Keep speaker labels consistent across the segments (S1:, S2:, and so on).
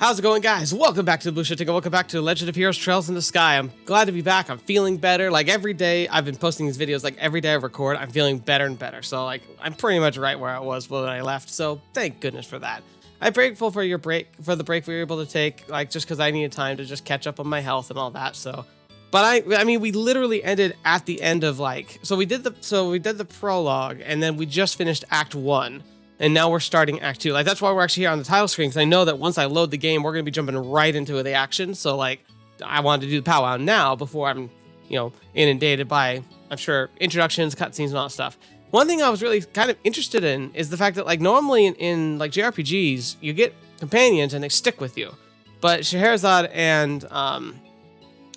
S1: How's it going, guys? Welcome back to TheBlueShifting and welcome back to Legend of Heroes Trails in the Sky. I'm glad to be back. I'm feeling better. Like every day, I've been posting these videos, like every day I record, I'm feeling better and better. So like, I'm pretty much right where I was when I left. So thank goodness for that. I'm grateful for your break, for the break we were able to take, like just because I needed time to just catch up on my health and all that. So, but I mean, we literally ended at the end of like, we did the prologue and then we just finished Act 1. And now we're starting Act 2. Like, that's why we're actually here on the title screen, because I know that once I load the game, we're going to be jumping right into the action. So, like, I wanted to do the powwow now before I'm, inundated by, I'm sure, introductions, cutscenes, and all that stuff. One thing I was really kind of interested in is the fact that, like, normally in like, JRPGs, you get companions and they stick with you. But Scheherazade and,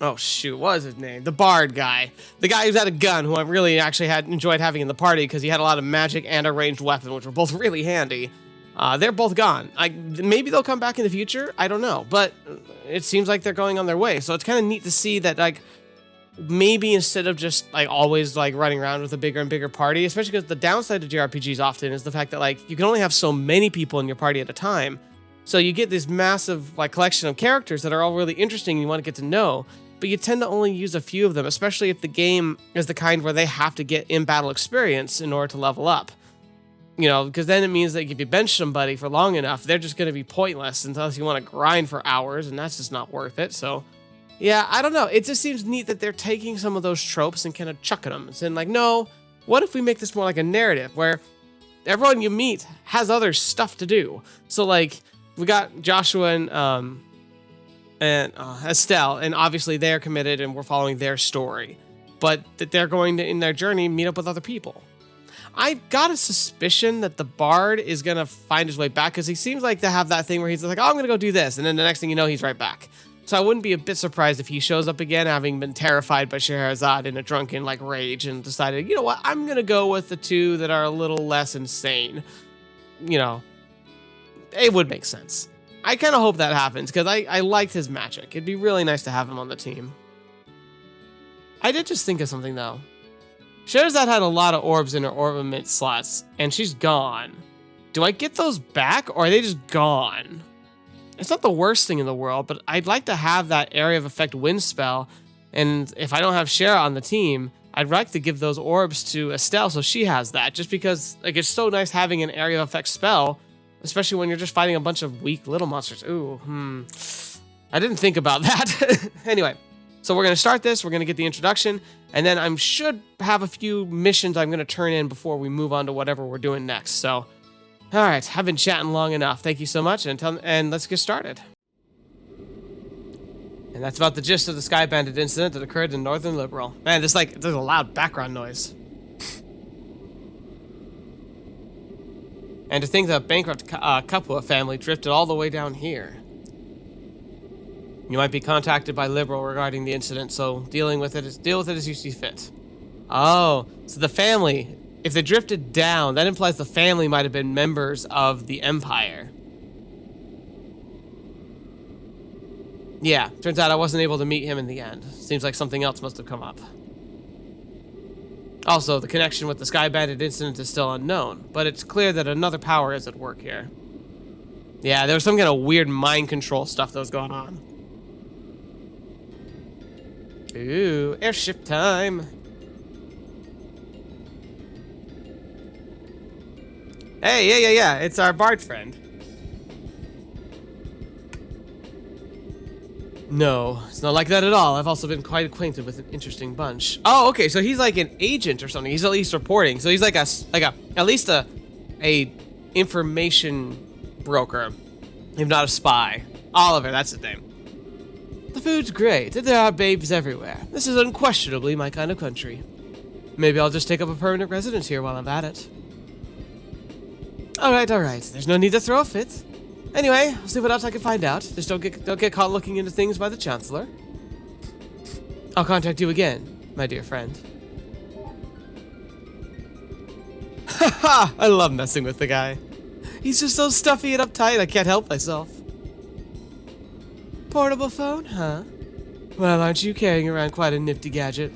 S1: oh shoot, what was his name? The bard guy. The guy who's had a gun, who I really actually enjoyed having in the party because he had a lot of magic and a ranged weapon, which were both really handy. They're both gone. Maybe they'll come back in the future. I don't know. But it seems like they're going on their way. So it's kind of neat to see that, like, maybe instead of just, like, always, like, running around with a bigger and bigger party, especially because the downside to JRPGs often is the fact that, like, you can only have so many people in your party at a time. So you get this massive, like, collection of characters that are all really interesting and you want to get to know. But you tend to only use a few of them, especially if the game is the kind where they have to get in-battle experience in order to level up. Because then it means that if you bench somebody for long enough, they're just going to be pointless unless you want to grind for hours, and that's just not worth it. So, yeah, I don't know. It just seems neat that they're taking some of those tropes and kind of chucking them and saying, like, no, what if we make this more like a narrative where everyone you meet has other stuff to do? So, like, we got Joshua and Estelle, and obviously they're committed and we're following their story, but that they're going to, in their journey, meet up with other people. I got a suspicion that the bard is going to find his way back because he seems like to have that thing where he's like, oh, I'm going to go do this. And then the next thing you know, he's right back. So I wouldn't be a bit surprised if he shows up again, having been terrified by Scheherazade in a drunken like rage and decided, you know what, I'm going to go with the two that are a little less insane. It would make sense. I kind of hope that happens, because I liked his magic. It'd be really nice to have him on the team. I did just think of something, though. Scheherazade had a lot of orbs in her ornament slots, and she's gone. Do I get those back, or are they just gone? It's not the worst thing in the world, but I'd like to have that area of effect wind spell, and if I don't have Shera on the team, I'd like to give those orbs to Estelle so she has that, just because like it's so nice having an area of effect spell, especially when you're just fighting a bunch of weak little monsters. Ooh, I didn't think about that. Anyway, so we're going to start this. We're going to get the introduction, and then I should have a few missions I'm going to turn in before we move on to whatever we're doing next. So, all right, I've been chatting long enough. Thank you so much, and let's get started. And that's about the gist of the Sky Bandit incident that occurred in northern Liberl. Man, there's a loud background noise. And to think that a bankrupt Kapua family drifted all the way down here. You might be contacted by Liberl regarding the incident, so deal with it as you see fit. Oh, so the family, if they drifted down, that implies the family might have been members of the Empire. Yeah, turns out I wasn't able to meet him in the end. Seems like something else must have come up. Also, the connection with the Sky Bandit incident is still unknown, but it's clear that another power is at work here. Yeah, there was some kind of weird mind control stuff that was going on. Ooh, airship time. Hey, yeah, it's our bard friend. No, it's not like that at all. I've also been quite acquainted with an interesting bunch. Oh, okay, so he's like an agent or something. He's at least reporting. So he's like at least a information broker, if not a spy. Oliver, that's his name. The food's great, and there are babes everywhere. This is unquestionably my kind of country. Maybe I'll just take up a permanent residence here while I'm at it. All right. There's no need to throw a fit. Anyway, I'll see what else I can find out. Just don't get caught looking into things by the Chancellor. I'll contact you again, my dear friend. Haha! I love messing with the guy. He's just so stuffy and uptight, I can't help myself. Portable phone, huh? Well, aren't you carrying around quite a nifty gadget?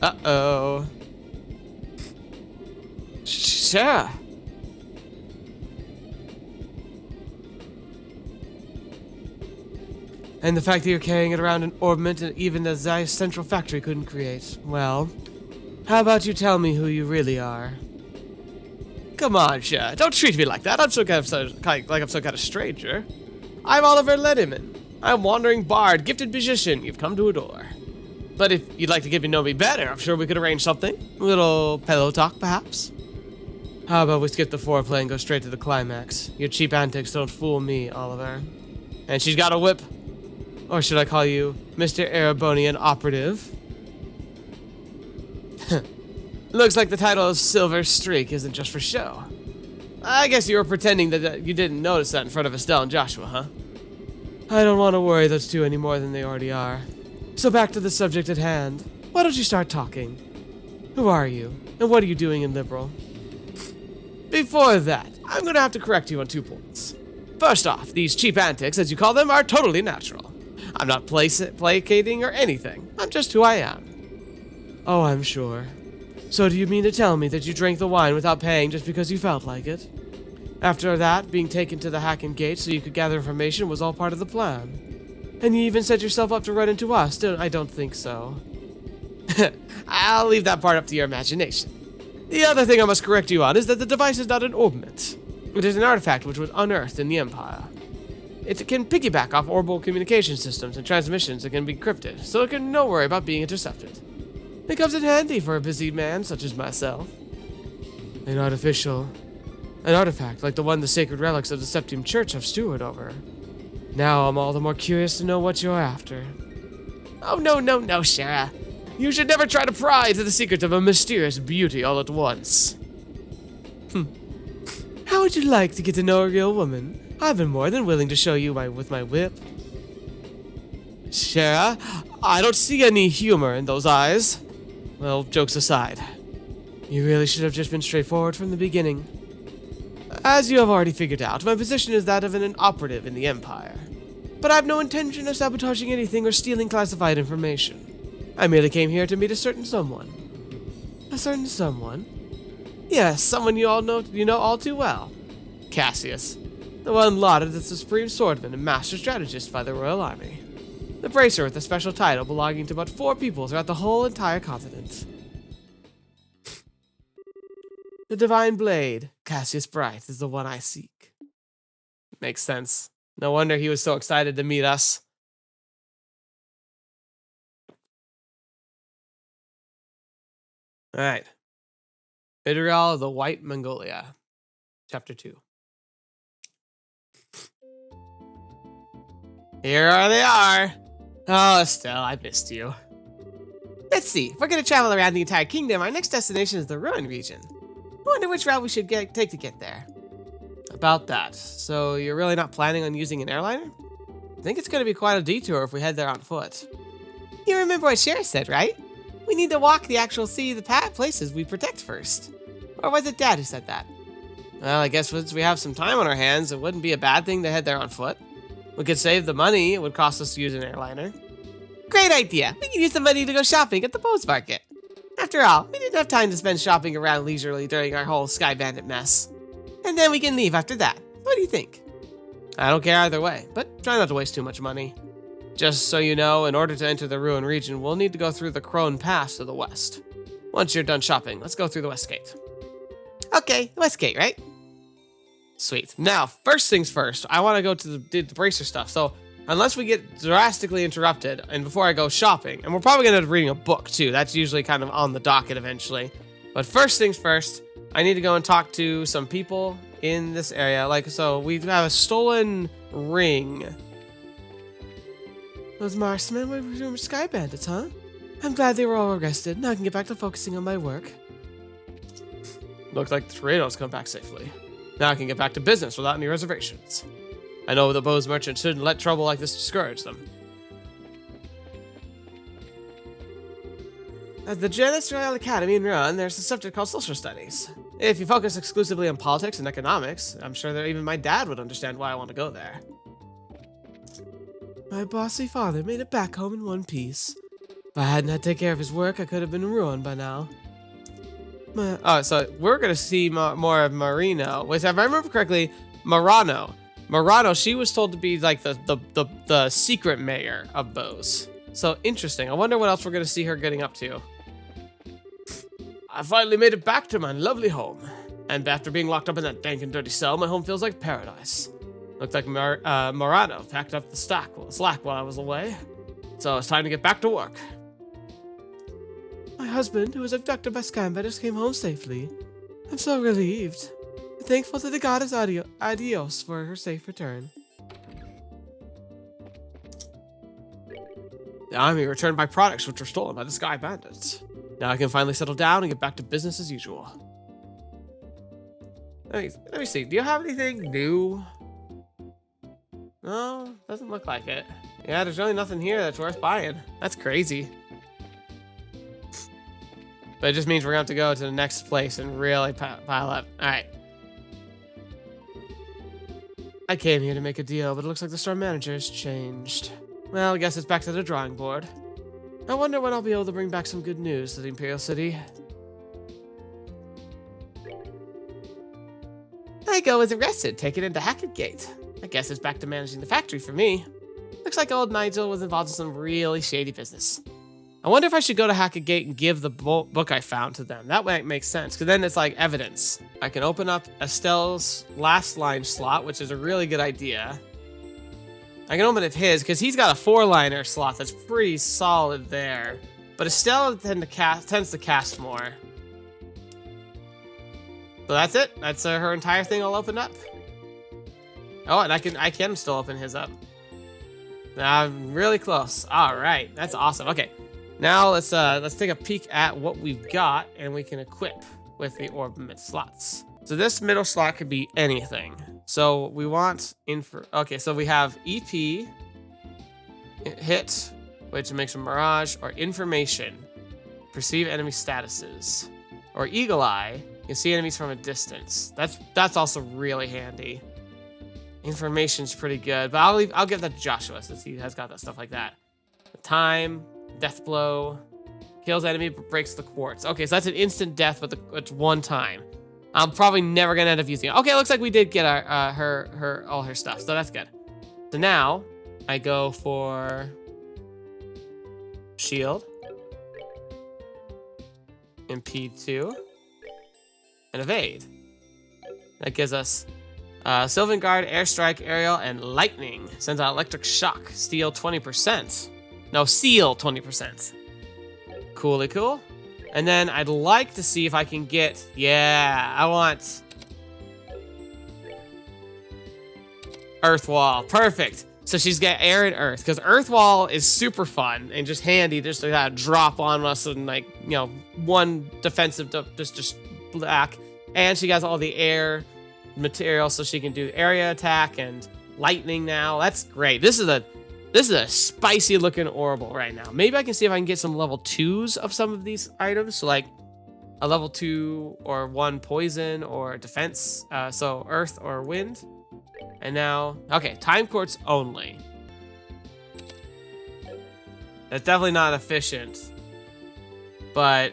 S1: Uh-oh. Sure. And the fact that you're carrying it around an ornament and even the Zeiss Central Factory couldn't create. Well, how about you tell me who you really are? Come on, Cher. Don't treat me like that. I'm some kind of stranger. I'm Oliver Lediman. I'm wandering bard, gifted musician you've come to adore. But if you'd like to get to know me better, I'm sure we could arrange something. A little pillow talk, perhaps? How about we skip the foreplay and go straight to the climax? Your cheap antics don't fool me, Oliver. And she's got a whip. Or should I call you Mr. Erebonian Operative? Looks like the title of Silver Streak isn't just for show. I guess you were pretending that you didn't notice that in front of Estelle and Joshua, huh? I don't want to worry those two any more than they already are. So back to the subject at hand. Why don't you start talking? Who are you? And what are you doing in Liberl? Before that, I'm going to have to correct you on 2 points. First off, these cheap antics, as you call them, are totally natural. I'm not placating or anything. I'm just who I am. Oh, I'm sure. So do you mean to tell me that you drank the wine without paying just because you felt like it? After that, being taken to the Hacken Gate so you could gather information was all part of the plan. And you even set yourself up to run into us, I don't think so. I'll leave that part up to your imagination. The other thing I must correct you on is that the device is not an orbment. It is an artifact which was unearthed in the Empire. It can piggyback off orbal communication systems and transmissions that can be encrypted, so it can no worry about being intercepted. It comes in handy for a busy man such as myself. An artifact like the one the sacred relics of the Septium Church have steward over. Now I'm all the more curious to know what you're after. Oh, no, Shara. You should never try to pry into the secrets of a mysterious beauty all at once. How would you like to get to know a real woman? I've been more than willing to show you with my whip. Shara, I don't see any humor in those eyes. Well, jokes aside, you really should have just been straightforward from the beginning. As you have already figured out, my position is that of an operative in the Empire. But I have no intention of sabotaging anything or stealing classified information. I merely came here to meet a certain someone. A certain someone? Yes, someone you know all too well. Cassius, the one lauded as the supreme swordsman and master strategist by the Royal Army. The bracer with a special title belonging to but 4 people throughout the whole entire continent. The Divine Blade, Cassius Bright, is the one I seek. Makes sense. No wonder he was so excited to meet us. Alright. Vidrial of the White Mongolia. Chapter 2. Here they are. Oh, Estelle, I missed you. Let's see. If we're going to travel around the entire kingdom, our next destination is the Ruin region. I wonder which route we should take to get there. About that. So you're really not planning on using an airliner? I think it's going to be quite a detour if we head there on foot. You remember what Cher said, right? We need to walk the actual places we protect first. Or was it Dad who said that? Well, I guess since we have some time on our hands, it wouldn't be a bad thing to head there on foot. We could save the money it would cost us to use an airliner. Great idea. We can use the money to go shopping at the Bose Market. After all, we didn't have time to spend shopping around leisurely during our whole Sky Bandit mess. And then we can leave after that. What do you think? I don't care either way, but try not to waste too much money. Just so you know, in order to enter the Ruin region, we'll need to go through the Crone Pass to the west. Once you're done shopping, let's go through the West Gate. Okay, the West Gate, right? Sweet. Now, first things first, I want to go to the bracer stuff. So, unless we get drastically interrupted, and before I go shopping, and we're probably going to end up reading a book too. That's usually kind of on the docket eventually. But first things first, I need to go and talk to some people in this area. So we have a stolen ring. Those marksmen were Sky Bandits, huh? I'm glad they were all arrested. Now I can get back to focusing on my work. Looks like the Toreadors come back safely. Now I can get back to business without any reservations. I know the Bose merchants shouldn't let trouble like this discourage them. At the Janus Royal Academy in Ruan, there's a subject called social studies. If you focus exclusively on politics and economics, I'm sure that even my dad would understand why I want to go there. My bossy father made it back home in one piece. If I hadn't had to take care of his work, I could have been ruined by now. So we're going to see more of Marino. Wait, if I remember correctly, Marano. Murano, she was told to be like the secret mayor of Bose. So interesting. I wonder what else we're gonna see her getting up to. I finally made it back to my lovely home. And after being locked up in that dank and dirty cell, my home feels like paradise. Looks like Murano packed up the slack while I was away. So it's time to get back to work. My husband, who was abducted by Skymbenders, came home safely. I'm so relieved. I'm thankful to the goddess Adios for her safe return. The army returned my products, which were stolen by the Sky Bandits. Now I can finally settle down and get back to business as usual. Let me see. Do you have anything new? No, doesn't look like it. Yeah, there's really nothing here that's worth buying. That's crazy. But it just means we're going to have to go to the next place and really pile up. All right. I came here to make a deal, but it looks like the store manager has changed. Well, I guess it's back to the drawing board. I wonder when I'll be able to bring back some good news to the Imperial City. Igo was arrested, taken into Hackett Gate. I guess it's back to managing the factory for me. Looks like old Nigel was involved in some really shady business. I wonder if I should go to Hackett Gate and give the book I found to them. That way it makes sense, because then it's like evidence. I can open up Estelle's last line slot, which is a really good idea. I can open up his, because he's got a 4-liner slot that's pretty solid there. But Estelle tends to cast more. So that's it. That's her entire thing all opened up. Oh, and I can still open his up. I'm really close. All right, that's awesome. Okay, now let's take a peek at what we've got, and we can equip with the orb mid slots. So this middle slot could be anything. So we want okay, so we have EP, hit, which makes a mirage, or information, perceive enemy statuses, or eagle eye, you can see enemies from a distance. That's also really handy. Information's pretty good, but I'll give that to Joshua since he has got that stuff like that. The time, death blow, kills enemy but breaks the quartz. Okay, so that's an instant death, but it's one time. I'm probably never gonna end up using it. Okay, looks like we did get our all her stuff, so that's good. So now I go for shield, impede 2, and evade. That gives us Sylvan Guard, Airstrike, Aerial, and Lightning. Sends out Electric Shock. Steal 20%. No, seal 20%. Coolly cool. And then I'd like to see if I can get... Yeah, I want... Earth Wall. Perfect. So she's got air and earth. Because Earth Wall is super fun and just handy just to drop on us and, like, you know, one defensive, just black. And she has all the air material so she can do area attack and lightning now. That's great. This is a spicy looking orbital right now. Maybe I can see if I can get some level 2s of some of these items. So like a level 2 or 1 poison or defense. So earth or wind. And now, okay, time quartz only. That's definitely not efficient. But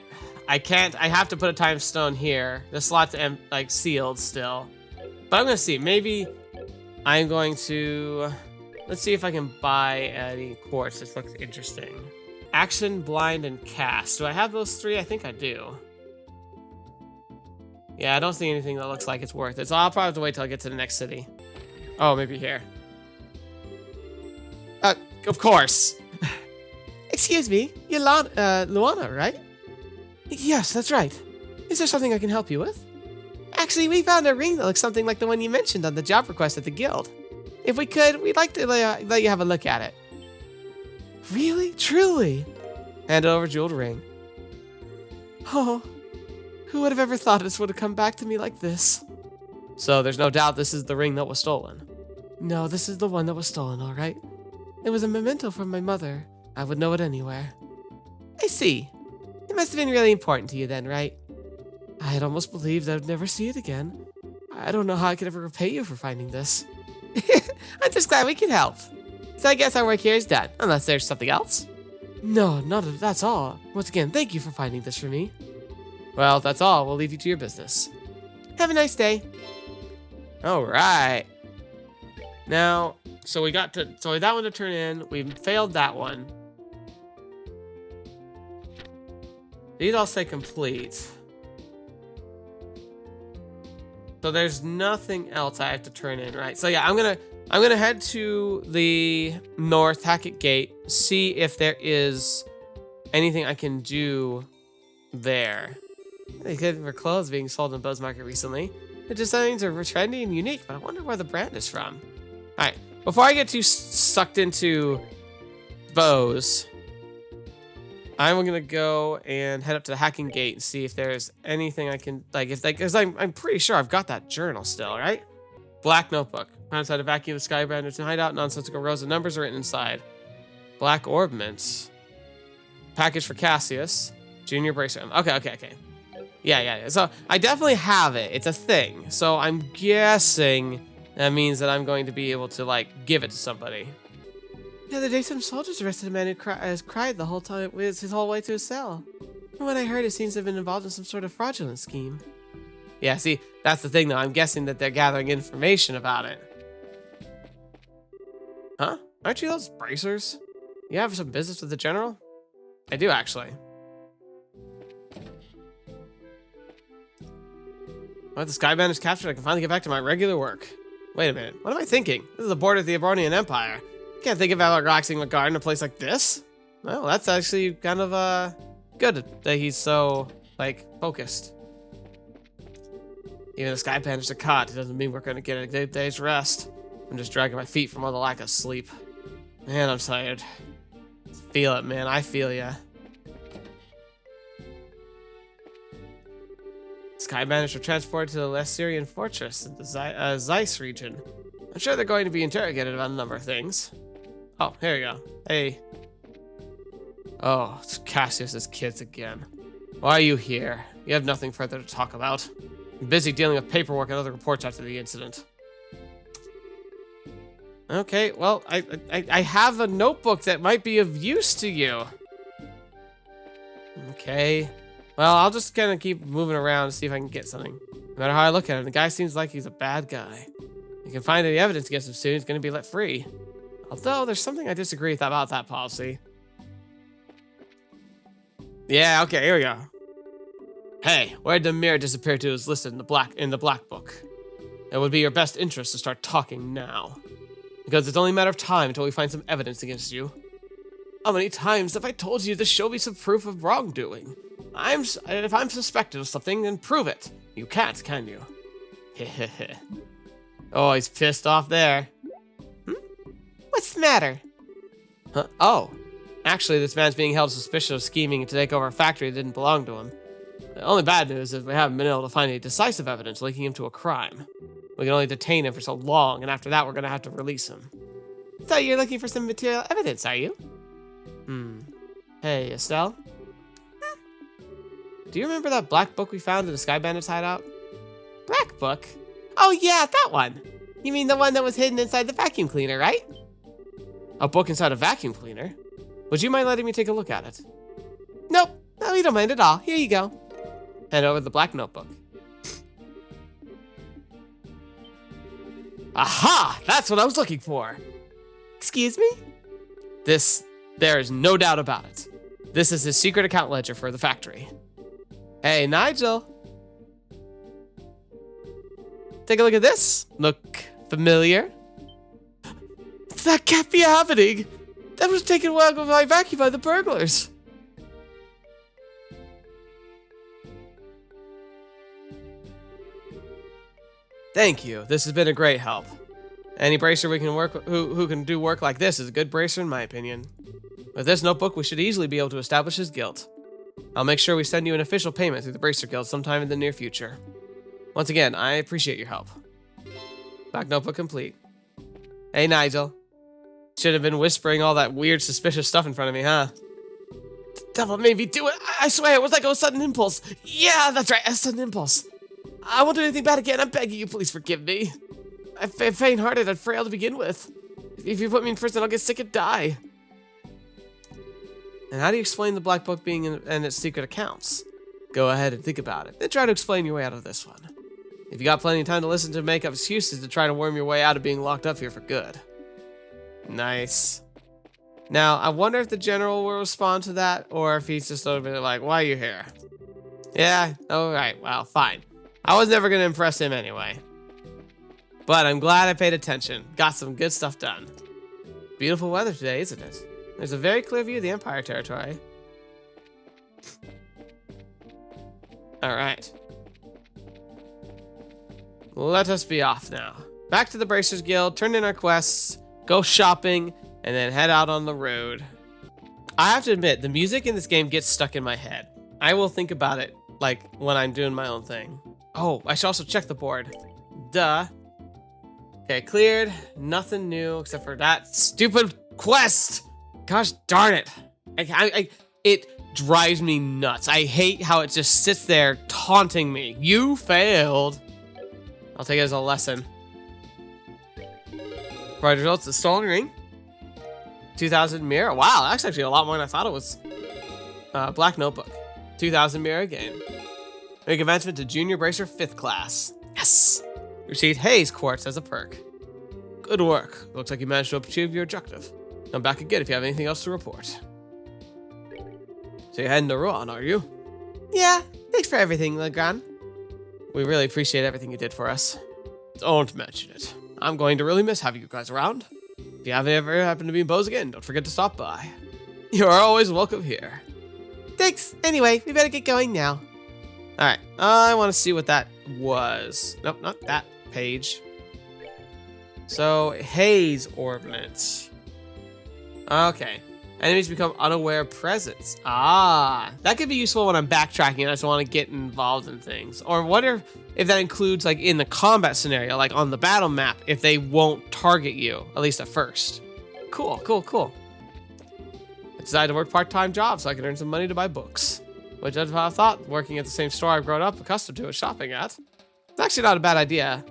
S1: I have to put a time stone here. The slot's like sealed still. But I'm gonna see, maybe I'm going to, let's see if I can buy any quartz. This looks interesting. Action, blind, and cast. Do I have those 3? I think I do. Yeah, I don't see anything that looks like it's worth it. So I'll probably have to wait till I get to the next city. Oh, maybe here. Of course. Excuse me, you're Luana, right? Yes, that's right. Is there something I can help you with? Actually, we found a ring that looks something like the one you mentioned on the job request at the guild. If we could, we'd like to let you have a look at it. Really? Truly? Hand over jeweled ring. Oh, who would have ever thought this would have come back to me like this? So there's no doubt this is the ring that was stolen. No, this is the one that was stolen, all right. It was a memento from my mother. I would know it anywhere. I see. It must have been really important to you then, right? I had almost believed I'd never see it again. I don't know how I could ever repay you for finding this. I'm just glad we can help. So I guess our work here is done, unless there's something else. No, that's all. Once again, thank you for finding this for me. Well, if that's all, we'll leave you to your business. Have a nice day. All right. Now, so we got to, so that one to turn in. We failed that one. These all say complete. So there's nothing else I have to turn in, right? So yeah, I'm gonna head to the North Hackett Gate, see if there is anything I can do there. They good for clothes being sold in Buzz Market recently. The designs are trendy and unique, but I wonder where the brand is from. All right, before I get too sucked into bows, I'm gonna go and head up to the Hacking Gate and see if there's anything I can, like, if like, cause I'm pretty sure I've got that journal still, right? Black notebook. Found inside a vacuum of Skybrander's hideout. Nonsensical rows of numbers are written inside. Black orb mints. Package for Cassius. Junior bracer. Okay. Yeah. So I definitely have it. It's a thing. So I'm guessing that means that I'm going to be able to, like, give it to somebody. The other day, some soldiers arrested a man who has cried the whole time, his whole way to his cell. From what I heard, it seems to have been involved in some sort of fraudulent scheme. Yeah, see, that's the thing, though. I'm guessing that they're gathering information about it. Huh? Aren't you those bracers? You have some business with the general? I do, actually. Well, the Skybanner is captured. I can finally get back to my regular work. Wait a minute. What am I thinking? This is the border of the Abronian Empire. Can't think about relaxing my guard in a place like this. Well, that's actually kind of good that he's so, like, focused. Even if Skybanners are caught, it doesn't mean we're gonna get a good day's rest. I'm just dragging my feet from all the lack of sleep. Man, I'm tired. Feel it, man. I feel ya. Skybanners were transported to the Lessirian fortress in the Zeiss region. I'm sure they're going to be interrogated about a number of things. Oh, here we go. Hey. Oh, it's Cassius's kids again. Why are you here? You have nothing further to talk about. I'm busy dealing with paperwork and other reports after the incident. Okay, well, I have a notebook that might be of use to you. Okay. Well, I'll just kind of keep moving around and see if I can get something. No matter how I look at him, the guy seems like he's a bad guy. You can find any evidence against him soon, he's going to be let free. Although, there's something I disagree with about that policy. Yeah, okay, here we go. Hey, where'd the mirror disappear to is listed in the black book. It would be your best interest to start talking now. Because it's only a matter of time until we find some evidence against you. How many times have I told you to show me some proof of wrongdoing? If I'm suspected of something, then prove it. You can't, can you? Hehehe. Oh, he's pissed off there. What's the matter? Huh? Oh, actually, this man's being held suspicious of scheming to take over a factory that didn't belong to him. The only bad news is we haven't been able to find any decisive evidence linking him to a crime. We can only detain him for so long, and after that, we're gonna have to release him. So you're looking for some material evidence, are you? Hey, Estelle? Do you remember that black book we found in the Skybandit's hideout? Black book? Oh yeah, that one! You mean the one that was hidden inside the vacuum cleaner, right? A book inside a vacuum cleaner? Would you mind letting me take a look at it? Nope, no, you don't mind at all. Here you go. Hand over the black notebook. Aha! That's what I was looking for! Excuse me? There is no doubt about it. This is his secret account ledger for the factory. Hey, Nigel. Take a look at this. Look familiar? That can't be happening! That was taken away by my vacuum by the burglars! Thank you. This has been a great help. Any bracer we can work who can do work like this is a good bracer in my opinion. With this notebook, we should easily be able to establish his guilt. I'll make sure we send you an official payment through the Bracer Guild sometime in the near future. Once again, I appreciate your help. Black notebook complete. Hey, Nigel. Should have been whispering all that weird, suspicious stuff in front of me, huh? The devil made me do it. I swear, it was like a sudden impulse. Yeah, that's right, a sudden impulse. I won't do anything bad again. I'm begging you, please forgive me. I'm faint-hearted and frail to begin with. If you put me in prison, I'll get sick and die. And how do you explain the black book being in its secret accounts? Go ahead and think about it, then try to explain your way out of this one. If you got plenty of time to listen to make up excuses to try to worm your way out of being locked up here for good. Nice. Now, I wonder if the general will respond to that, or if he's just over there like, why are you here? Yeah, alright, well, fine. I was never going to impress him anyway. But I'm glad I paid attention. Got some good stuff done. Beautiful weather today, isn't it? There's a very clear view of the Empire territory. Alright. Let us be off now. Back to the Bracers Guild, turn in our quests, go shopping, and then head out on the road. I have to admit, the music in this game gets stuck in my head. I will think about it, like, when I'm doing my own thing. Oh, I should also check the board. Duh. Okay, cleared. Nothing new except for that stupid quest. Gosh darn it. It drives me nuts. I hate how it just sits there taunting me. You failed. I'll take it as a lesson. Provide results, the stolen ring. 2,000 mirror. Wow, that's actually a lot more than I thought it was. Black notebook. 2,000 mirror again. Make advancement to junior bracer 5th class. Yes. Received Hayes quartz as a perk. Good work. Looks like you managed to achieve your objective. Come back again if you have anything else to report. So you're heading to Rouen, are you? Yeah. Thanks for everything, Legrand. We really appreciate everything you did for us. Don't mention it. I'm going to really miss having you guys around. If you ever happen to be in Bose again, don't forget to stop by. You are always welcome here. Thanks. Anyway, we better get going now. Alright, I want to see what that was. Nope, not that page. So, Haze Orbit. Okay. Enemies become unaware presence. Ah, that could be useful when I'm backtracking and I just want to get involved in things. Or wonder if that includes, like, in the combat scenario, like on the battle map, if they won't target you, at least at first. Cool, cool, cool. I decided to work part-time job so I could earn some money to buy books. Which I thought, working at the same store I've grown up accustomed to and shopping at. It's actually not a bad idea.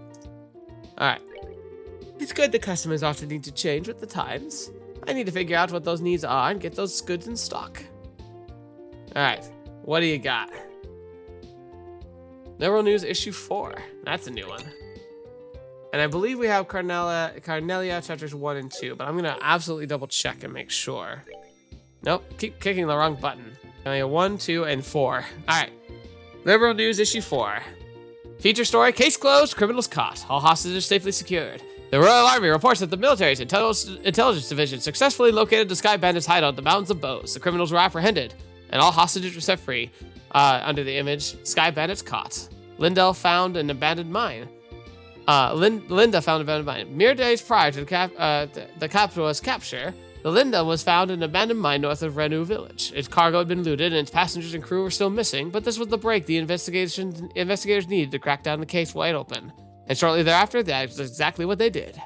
S1: Alright. It's good that customers often need to change with the times. I need to figure out what those needs are and get those goods in stock. Alright, what do you got? Liberl News issue 4. That's a new one. And I believe we have Carnelia chapters 1 and 2, but I'm gonna absolutely double check and make sure. Nope, keep kicking the wrong button. Carnelia 1, 2, and 4. Alright. Liberl News issue 4. Feature story, case closed, criminals caught. All hostages safely secured. The Royal Army reports that the military's intelligence division successfully located the Sky Bandits' hideout in the mountains of Bose. The criminals were apprehended, and all hostages were set free. Under the image, Sky Bandits caught. Lindell found an abandoned mine. Linda found an abandoned mine. Mere days prior to the capital's capture, the Linda was found in an abandoned mine north of Renew Village. Its cargo had been looted, and its passengers and crew were still missing, but this was the break the investigators needed to crack down the case wide open. And shortly thereafter, that is exactly what they did.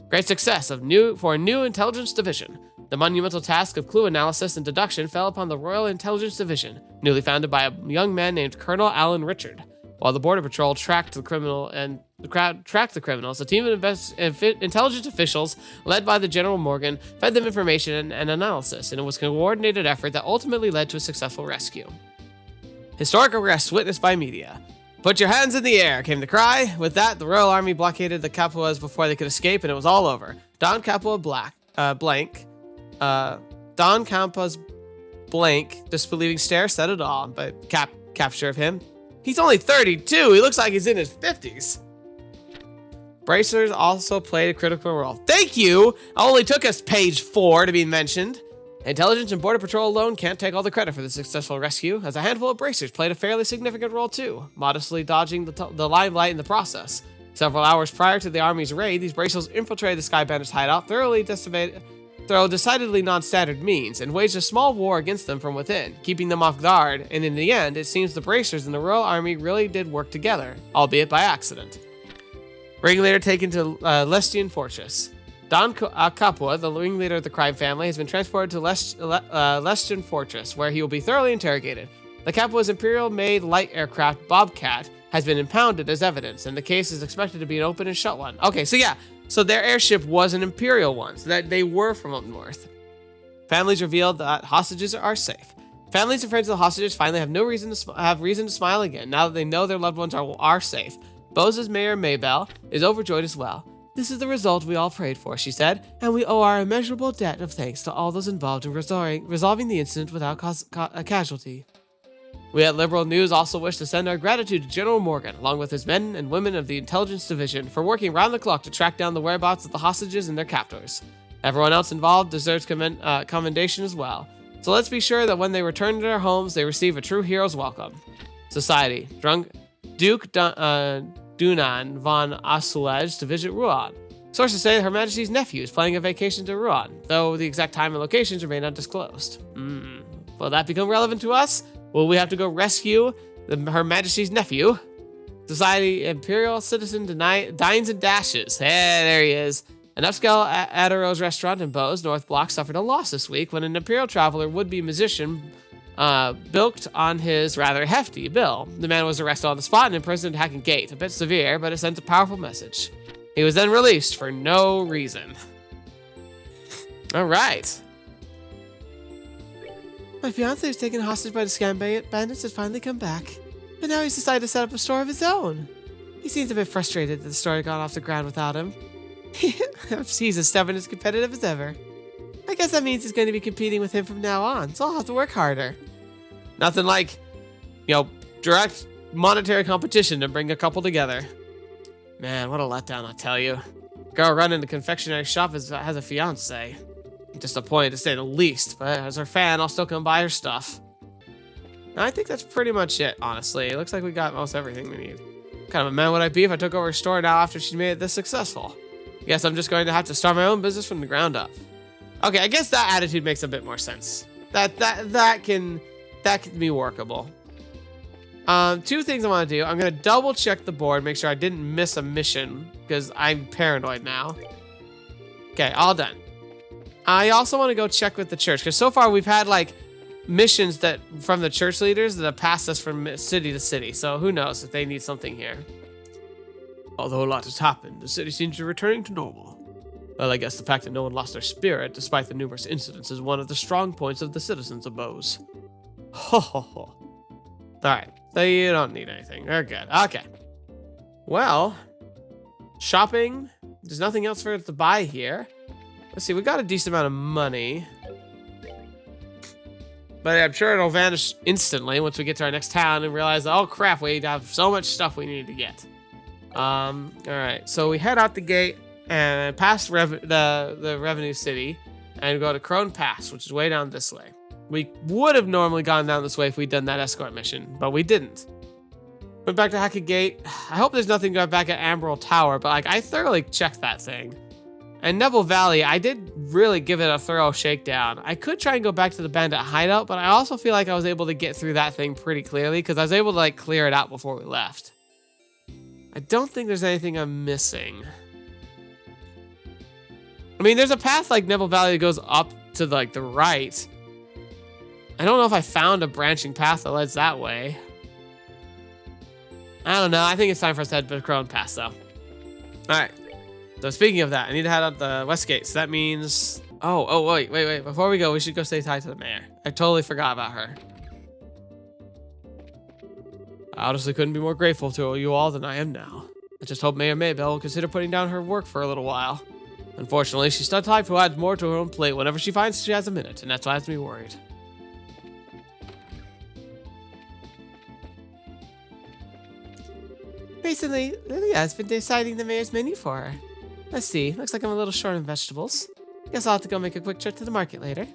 S1: Great success for a new intelligence division. The monumental task of clue analysis and deduction fell upon the Royal Intelligence Division, newly founded by a young man named Colonel Alan Richard. While the Border Patrol tracked the criminals, a team of intelligence officials, led by the General Morgan, fed them information and analysis, and it was a coordinated effort that ultimately led to a successful rescue. Historic arrests witnessed by media. Put your hands in the air, came the cry. With that, the Royal Army blockaded the Capuas before they could escape, and it was all over. Don Capua Don Campa's blank, disbelieving stare said it all, but capture of him. He's only 32. He looks like he's in his 50s. Bracers also played a critical role. Thank you. It only took us page 4 to be mentioned. Intelligence and Border Patrol alone can't take all the credit for the successful rescue, as a handful of bracers played a fairly significant role too, modestly dodging the limelight in the process. Several hours prior to the Army's raid, these bracers infiltrated the Sky Bandits' hideout through decidedly non-standard means, and waged a small war against them from within, keeping them off guard, and in the end, it seems the bracers and the Royal Army really did work together, albeit by accident. Ringleader taken to Lestian Fortress. Don Capua, the ringleader of the crime family, has been transported to Lestian Fortress, where he will be thoroughly interrogated. The Capua's Imperial-made light aircraft, Bobcat, has been impounded as evidence, and the case is expected to be an open and shut one. Okay, so yeah, so their airship was an Imperial one, so that they were from up north. Families revealed that hostages are safe. Families and friends of the hostages finally have reason to smile again, now that they know their loved ones are safe. Bose's Mayor Maybelle is overjoyed as well. This is the result we all prayed for, she said, and we owe our immeasurable debt of thanks to all those involved in resolving the incident without a casualty. We at Liberl News also wish to send our gratitude to General Morgan, along with his men and women of the Intelligence Division, for working round the clock to track down the whereabouts of the hostages and their captors. Everyone else involved deserves commendation as well. So let's be sure that when they return to their homes, they receive a true hero's welcome. Society. Duke Dunan von Asuej to visit Rouen. Sources say Her Majesty's nephew is planning a vacation to Rouen, though the exact time and locations remain undisclosed. Will that become relevant to us? Will we have to go rescue Her Majesty's nephew? Society Imperial Citizen dines and dashes. Hey, there he is. An upscale Adero's restaurant in Bose, North Block, suffered a loss this week when an Imperial traveler would-be musician bilked on his rather hefty bill. The man was arrested on the spot and imprisoned at Hacken Gate. A bit severe, but it sent a powerful message. He was then released for no reason. All right. My fiancé was taken hostage by the scam bandits has finally come back. But now he's decided to set up a store of his own. He seems a bit frustrated that the store got off the ground without him. He's as stubborn as competitive as ever. I guess that means he's going to be competing with him from now on, so I'll have to work harder. Nothing like, direct monetary competition to bring a couple together. Man, what a letdown, I tell you. Girl running the confectionery shop has a fiance. Disappointed to say the least, but as her fan, I'll still come buy her stuff. I think that's pretty much it, honestly. It looks like we got most everything we need. What kind of a man would I be if I took over her store now after she made it this successful? Guess I'm just going to have to start my own business from the ground up. Okay, I guess that attitude makes a bit more sense. That can be workable. Two things I want to do. I'm going to double check the board, make sure I didn't miss a mission, because I'm paranoid now. Okay, all done. I also want to go check with the church, because so far we've had, missions from the church leaders that have passed us from city to city, so who knows if they need something here. Although a lot has happened, the city seems to be returning to normal. Well, I guess the fact that no one lost their spirit, despite the numerous incidents, is one of the strong points of the citizens of Bose. Ho ho ho. Alright, so you don't need anything. They're good. Okay. Well, shopping. There's nothing else for us to buy here. Let's see, we got a decent amount of money. But I'm sure it'll vanish instantly once we get to our next town and realize, oh crap, we have so much stuff we need to get. Alright, so we head out the gate and past the Revenue City and go to Crone Pass, which is way down this way. We would have normally gone down this way if we'd done that escort mission, but we didn't. Went back to Hackett Gate. I hope there's nothing back at Amberl Tower, but I thoroughly checked that thing. And Neville Valley, I did really give it a thorough shakedown. I could try and go back to the bandit hideout, but I also feel like I was able to get through that thing pretty clearly because I was able to clear it out before we left. I don't think there's anything I'm missing. I mean, there's a path like Neville Valley that goes up to the right. I don't know if I found a branching path that leads that way. I don't know. I think it's time for us to head to Crone Pass, though. All right. So speaking of that, I need to head out the west gate. So that means... Oh, wait. Before we go, we should go say hi to the mayor. I totally forgot about her. I honestly couldn't be more grateful to you all than I am now. I just hope Mayor Maybelle will consider putting down her work for a little while. Unfortunately, she's the type who adds more to her own plate whenever she finds she has a minute, and that's why has me worried. Recently, Lilia has been deciding the mayor's menu for her. Let's see, looks like I'm a little short on vegetables. Guess I'll have to go make a quick trip to the market later.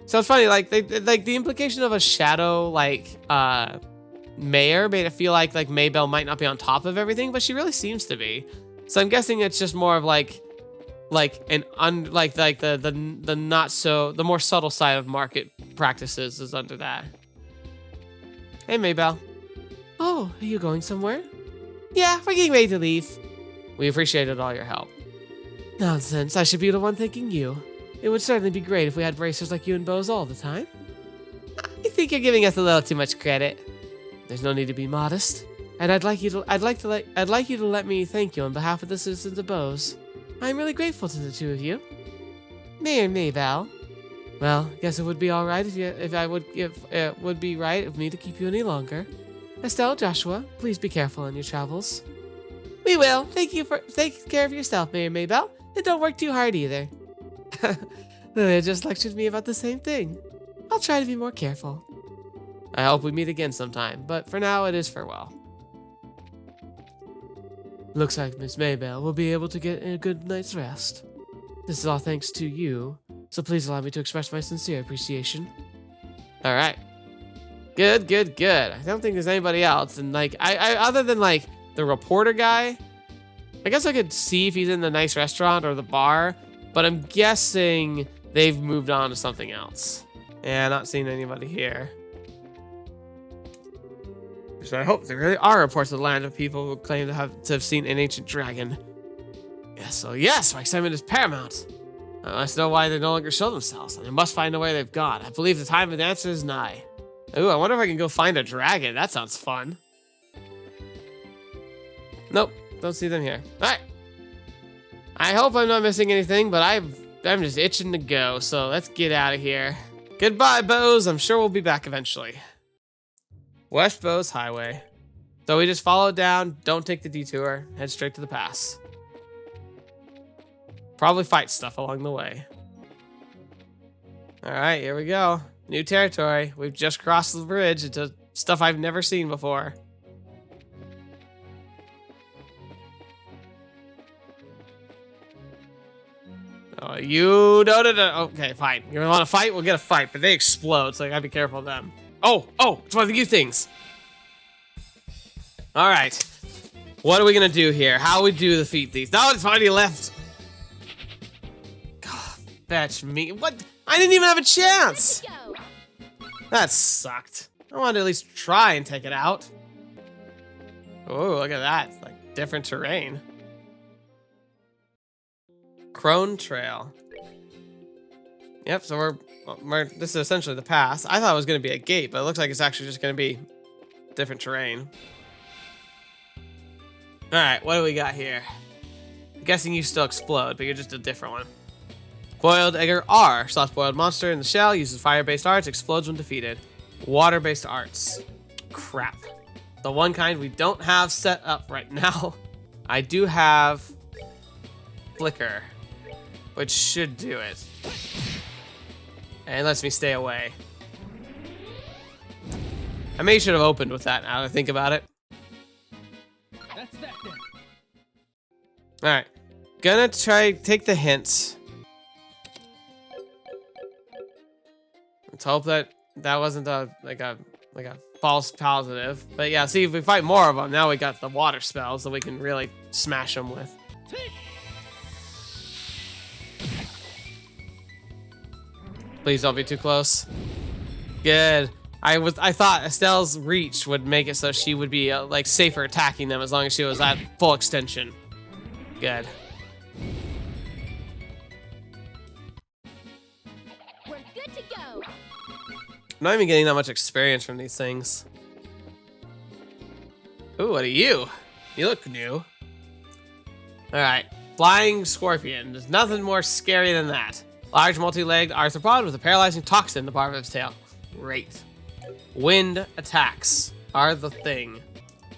S1: So it's funny, the implication of a shadow, mayor made it feel like Maybelle might not be on top of everything, but she really seems to be. So I'm guessing it's just more of the more subtle side of market practices is under that. Hey, Maybelle. Oh, are you going somewhere? Yeah, we're getting ready to leave. We appreciated all your help. Nonsense, I should be the one thanking you. It would certainly be great if we had racers like you and Bose all the time. I think you're giving us a little too much credit. There's no need to be modest, and I'd like you to let me thank you on behalf of the citizens of Bose. I'm really grateful to the two of you. Mayor Maybelle. Well, guess it would be all right if it would be right of me to keep you any longer. Estelle, Joshua, please be careful on your travels. We will. Thank you for taking care of yourself, Mayor Maybell. And don't work too hard either. They just lectured me about the same thing. I'll try to be more careful. I hope we meet again sometime, but for now it is farewell. Looks like Miss Maybell will be able to get a good night's rest. This is all thanks to you, so please allow me to express my sincere appreciation. All right. Good, good, good. I don't think there's anybody else. And like, I other than like the reporter guy, I guess I could see if he's in the nice restaurant or the bar, but I'm guessing they've moved on to something else. Yeah, not seeing anybody here. So I hope there really are reports of the land of people who claim to have seen an ancient dragon. Yes, my excitement is paramount. I must know why they no longer show themselves, and I must find a way they've gone. I believe the time of the answer is nigh. Ooh, I wonder if I can go find a dragon. That sounds fun. Nope, don't see them here. All right. I hope I'm not missing anything, but I'm just itching to go, so let's get out of here. Goodbye, Bose. I'm sure we'll be back eventually. West Bose Highway. So we just follow down, don't take the detour, head straight to the pass. Probably fight stuff along the way. All right, here we go. New territory. We've just crossed the bridge into stuff I've never seen before. Oh, you no. Okay, fine. You want to fight? We'll get a fight, but they explode, so I gotta be careful of them. Oh, it's one of the new things. All right. What are we gonna do here? How we do defeat these? No, it's already left. God, fetch me. What? I didn't even have a chance. That sucked. I wanted to at least try and take it out. Oh, look at that. It's like different terrain. Crone Trail. Yep, so this is essentially the pass. I thought it was going to be a gate, but it looks like it's actually just going to be different terrain. Alright, what do we got here? I'm guessing you still explode, but you're just a different one. Boiled Egger R. Soft-boiled monster in the shell, uses fire-based arts, explodes when defeated. Water-based arts. Crap. The one kind we don't have set up right now. I do have Flicker, which should do it. And lets me stay away. I maybe should have opened with that now that I think about it.
S2: That's that then.
S1: Alright. Gonna try take the hints. Let's hope that wasn't like a false positive. But yeah, see if we fight more of them, now we got the water spells that we can really smash them with. Please don't be too close. Good. I thought Estelle's reach would make it so she would be like safer attacking them as long as she was at full extension. Good.
S3: We're good to go.
S1: I'm not even getting that much experience from these things. Ooh, what are you? You look new. Alright. Flying Scorpion. There's nothing more scary than that. Large multi-legged arthropod with a paralyzing toxin in the part of its tail. Great. Wind attacks are the thing.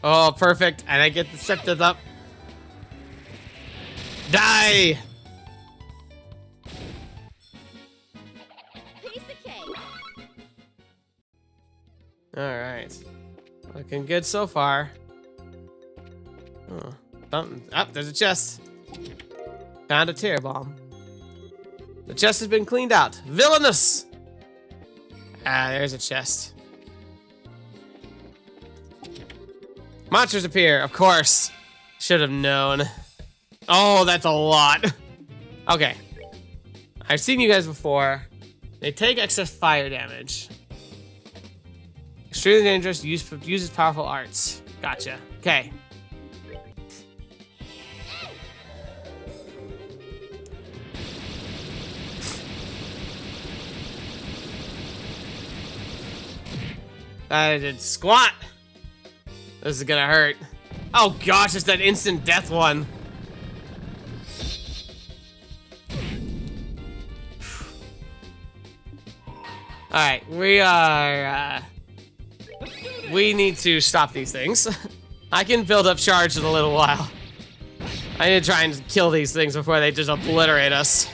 S1: Oh, perfect. And I get the scepters up. Die!
S3: Piece of cake.
S1: Alright. Looking good so far. Oh, something. Oh, there's a chest. Found a tear bomb. The chest has been cleaned out. Villainous! Ah, there's a chest. Monsters appear, of course. Should have known. Oh, that's a lot. Okay. I've seen you guys before. They take excess fire damage. Extremely dangerous, uses powerful arts. Gotcha. Okay. I did squat. This is gonna hurt. Oh gosh, it's that instant death one. Alright, we are We need to stop these things. I can build up charge in a little while. I need to try and kill these things before they just obliterate us.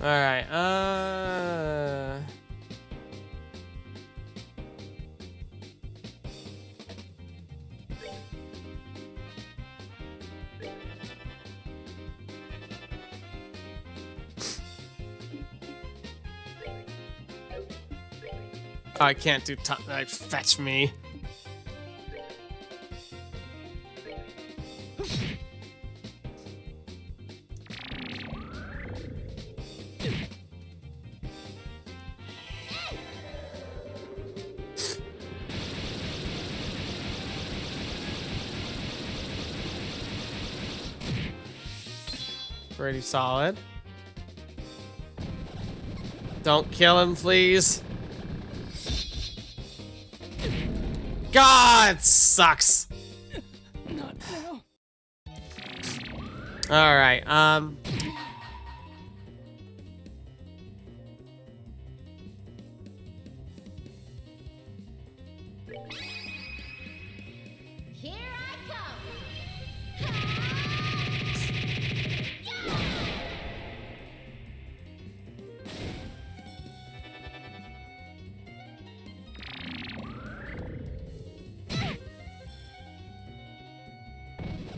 S1: Alright, I can't do fetch me. Pretty solid. Don't kill him, please. God, sucks.
S2: Not now.
S1: All right.
S3: Here I come.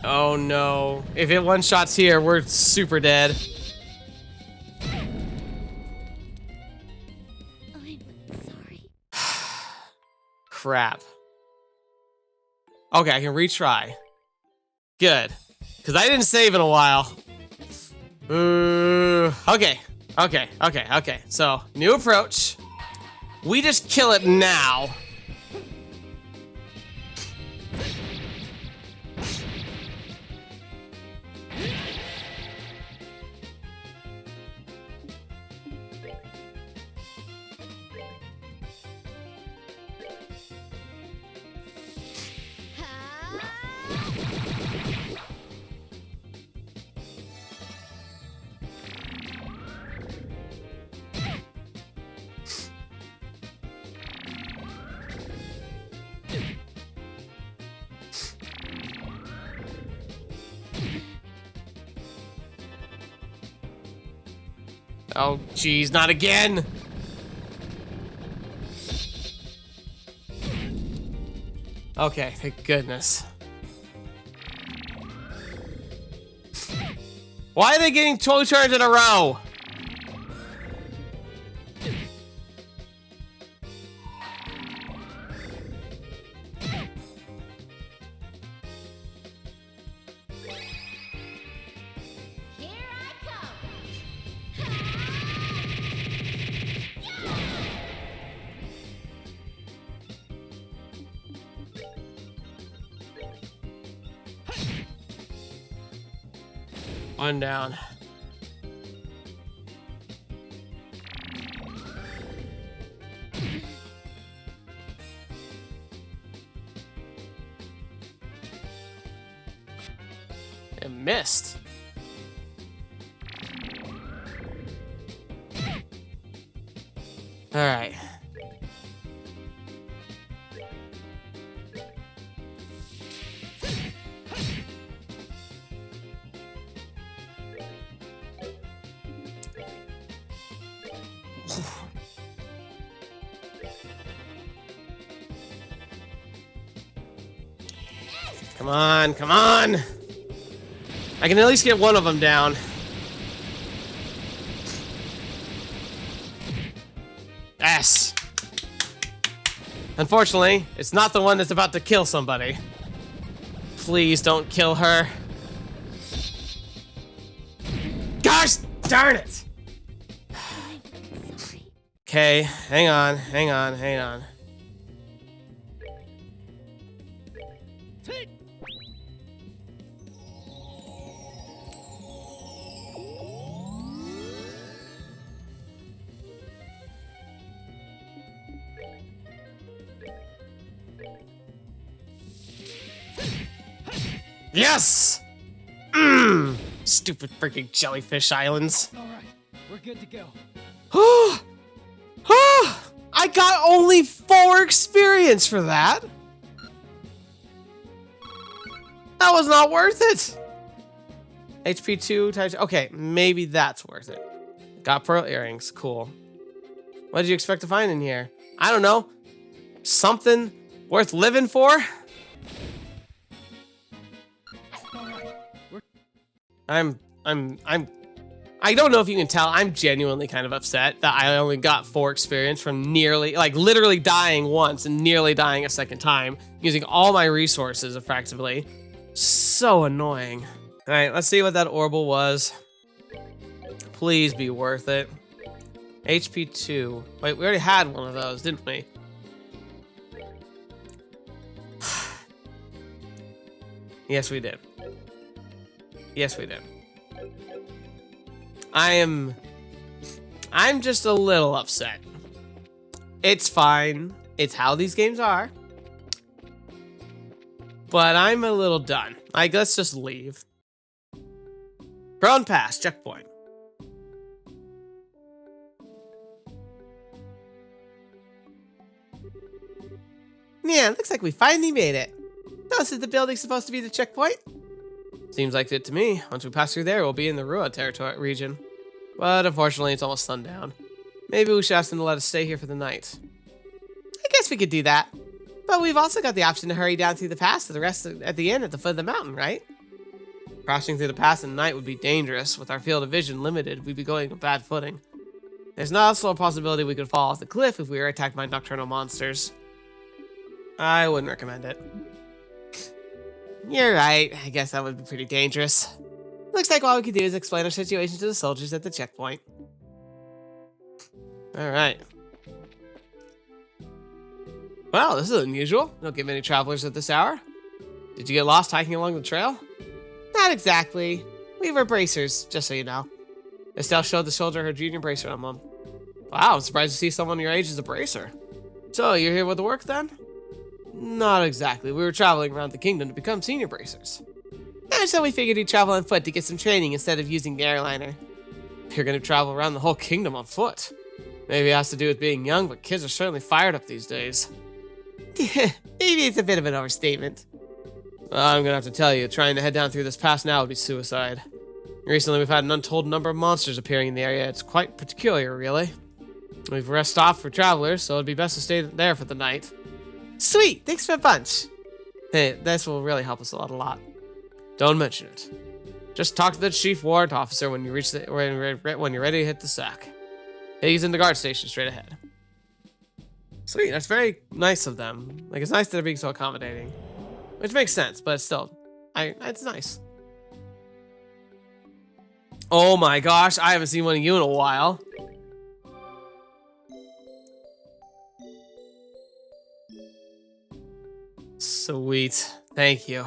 S1: Oh no. If it one-shots here, we're super dead.
S3: I'm sorry.
S1: Crap. Okay, I can retry. Good. Because I didn't save in a while. Okay. So, new approach. We just kill it now. Oh, geez, not again! Okay, thank goodness. Why are they getting 2 turns in a row?
S3: Here I come.
S1: One down. It missed. All right. Come on, come on! I can at least get one of them down. S. Unfortunately, it's not the one that's about to kill somebody. Please don't kill her. Gosh darn it!
S3: I'm sorry.
S1: Okay, hang on, hang on, hang on.
S2: Take.
S1: Yes! Mmm! Stupid freaking jellyfish islands.
S2: All right, we're good to go.
S1: I got only 4 experience for that. That was not worth it. HP 2 times. Okay, maybe that's worth it. Got pearl earrings. Cool. What did you expect to find in here? I don't know. Something worth living for?
S2: All right, we're
S1: I don't know if you can tell, I'm genuinely kind of upset that I only got 4 experience from nearly, like literally dying once and nearly dying a second time, using all my resources effectively. So annoying. All right, let's see what that orbal was. Please be worth it. HP 2. Wait, we already had one of those, didn't we? Yes, we did. Yes, we did. I'm just a little upset. It's fine. It's how these games are. But I'm a little done. Like, let's just leave. Ground pass, checkpoint. Yeah, looks like we finally made it. This is the building supposed to be the checkpoint? Seems like it to me. Once we pass through there, we'll be in the Rua territory region. But unfortunately, it's almost sundown. Maybe we should ask them to let us stay here for the night. I guess we could do that. But we've also got the option to hurry down through the pass to the rest at the inn at the foot of the mountain, right? Crossing through the pass at night would be dangerous. With our field of vision limited, we'd be going on bad footing. There's also a possibility we could fall off the cliff if we were attacked by nocturnal monsters. I wouldn't recommend it. You're right. I guess that would be pretty dangerous. Looks like all we could do is explain our situation to the soldiers at the checkpoint. Alright. Well, this is unusual. Don't get many travelers at this hour. Did you get lost hiking along the trail? Not exactly. We were bracers, just so you know. Estelle showed the soldier her junior bracer emblem. Wow, I'm surprised to see someone your age as a bracer. So, you're here with the work then? Not exactly. We were traveling around the kingdom to become senior bracers. And so we figured we'd travel on foot to get some training instead of using the airliner. You're going to travel around the whole kingdom on foot. Maybe it has to do with being young, but kids are certainly fired up these days. Maybe it's a bit of an overstatement. I'm going to have to tell you, trying to head down through this pass now would be suicide. Recently, we've had an untold number of monsters appearing in the area. It's quite peculiar, really. We've rest stopped for travelers, so it'd be best to stay there for the night. Sweet, thanks for a bunch. Hey, this will really help us a lot. Don't mention it. Just talk to the chief warrant officer when you reach when you're ready to hit the sack. He's in the guard station straight ahead. Sweet, that's very nice of them. Like, it's nice that they're being so accommodating. Which makes sense, but still, it's nice. Oh my gosh, I haven't seen one of you in a while. Sweet. Thank you.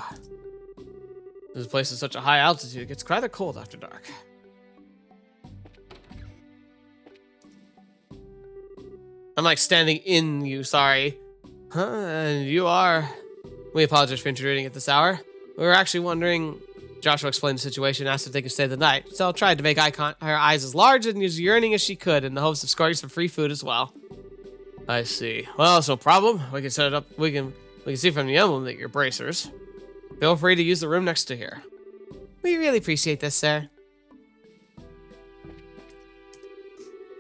S1: This place is such a high altitude, it gets rather cold after dark. I'm like standing in you, sorry. Huh, and you are... We apologize for intruding at this hour. We were actually wondering... Joshua explained the situation and asked if they could stay the night, so I tried to make her eyes as large and as yearning as she could in the hopes of scoring some free food as well. I see. Well, it's no problem. We can set it up. We can see from the emblem that you're bracers. Feel free to use the room next to here. We really appreciate this, sir.